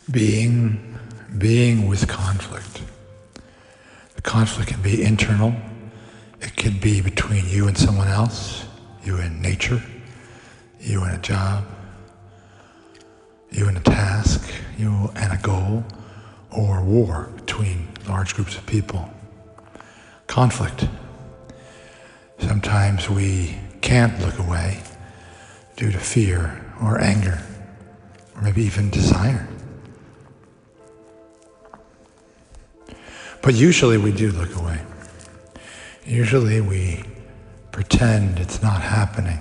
Being with conflict. The conflict can be internal. It could be between you and someone else, you and nature, you and a job, you and a task, you and a goal, or war between large groups of people. Conflict. Sometimes we can't look away due to fear or anger, or maybe even desire. But usually we do look away. Usually we pretend it's not happening.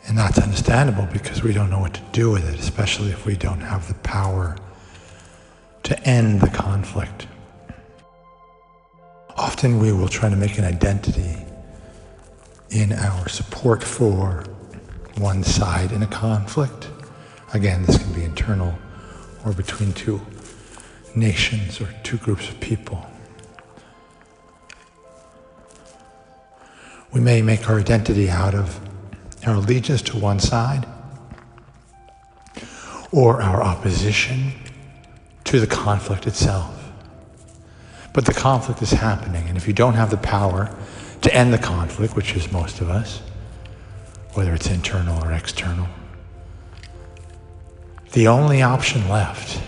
And that's understandable because we don't know what to do with it, especially if we don't have the power to end the conflict. Often we will try to make an identity in our support for one side in a conflict. Again, this can be internal or between two nations or two groups of people. We may make our identity out of our allegiance to one side or our opposition to the conflict itself. But the conflict is happening, and if you don't have the power to end the conflict, which is most of us, whether it's internal or external, the only option left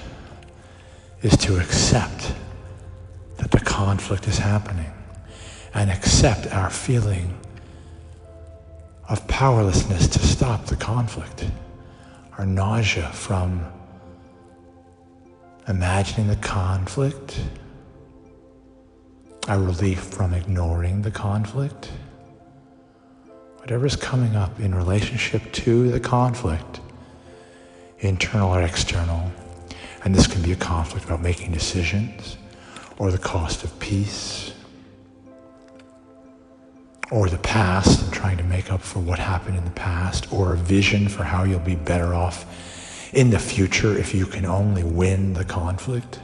is to accept that the conflict is happening and accept our feeling of powerlessness to stop the conflict, our nausea from imagining the conflict, our relief from ignoring the conflict. Whatever's coming up in relationship to the conflict, internal or external, and this can be a conflict about making decisions, or the cost of peace, or the past and trying to make up for what happened in the past, or a vision for how you'll be better off in the future if you can only win the conflict.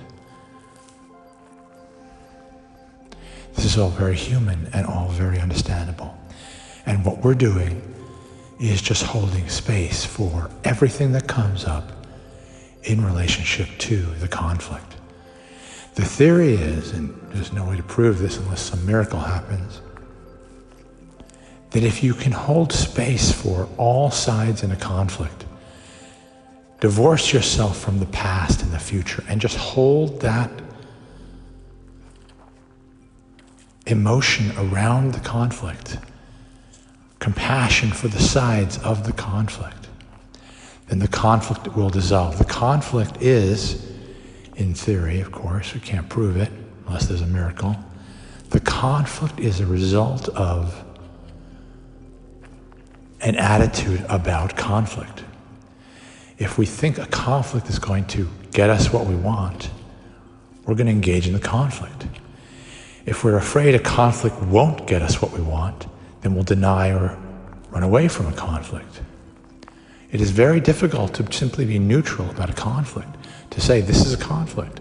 This is all very human and all very understandable. And what we're doing is just holding space for everything that comes up in relationship to the conflict. The theory is, and there's no way to prove this unless some miracle happens, that if you can hold space for all sides in a conflict, divorce yourself from the past and the future, and just hold that emotion around the conflict, compassion for the sides of the conflict, then the conflict will dissolve. The conflict is, in theory, of course, we can't prove it unless there's a miracle, the conflict is a result of an attitude about conflict. If we think a conflict is going to get us what we want, we're going to engage in the conflict. If we're afraid a conflict won't get us what we want, then we'll deny or run away from a conflict. It is very difficult to simply be neutral about a conflict, to say this is a conflict,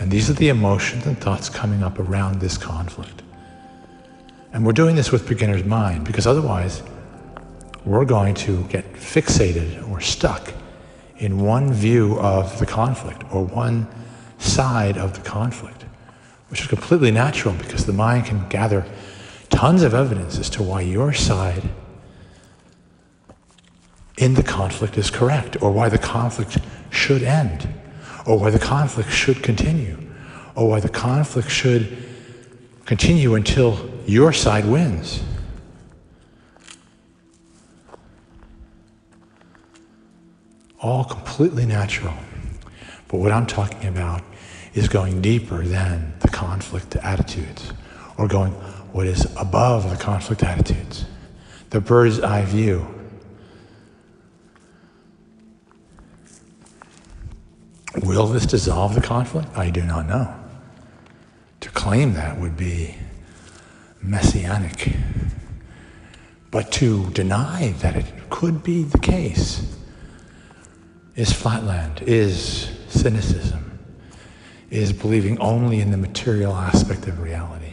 and these are the emotions and thoughts coming up around this conflict. And we're doing this with beginner's mind, because otherwise we're going to get fixated or stuck in one view of the conflict or one side of the conflict, which is completely natural because the mind can gather tons of evidence as to why your side in the conflict is correct, or why the conflict should end, or why the conflict should continue, or why the conflict should continue until your side wins. All completely natural. But what I'm talking about is going deeper than the conflict attitudes, or going what is above the conflict attitudes, the bird's eye view. Will this dissolve the conflict? I do not know. To claim that would be messianic. But to deny that it could be the case is flatland, is cynicism, is believing only in the material aspect of reality.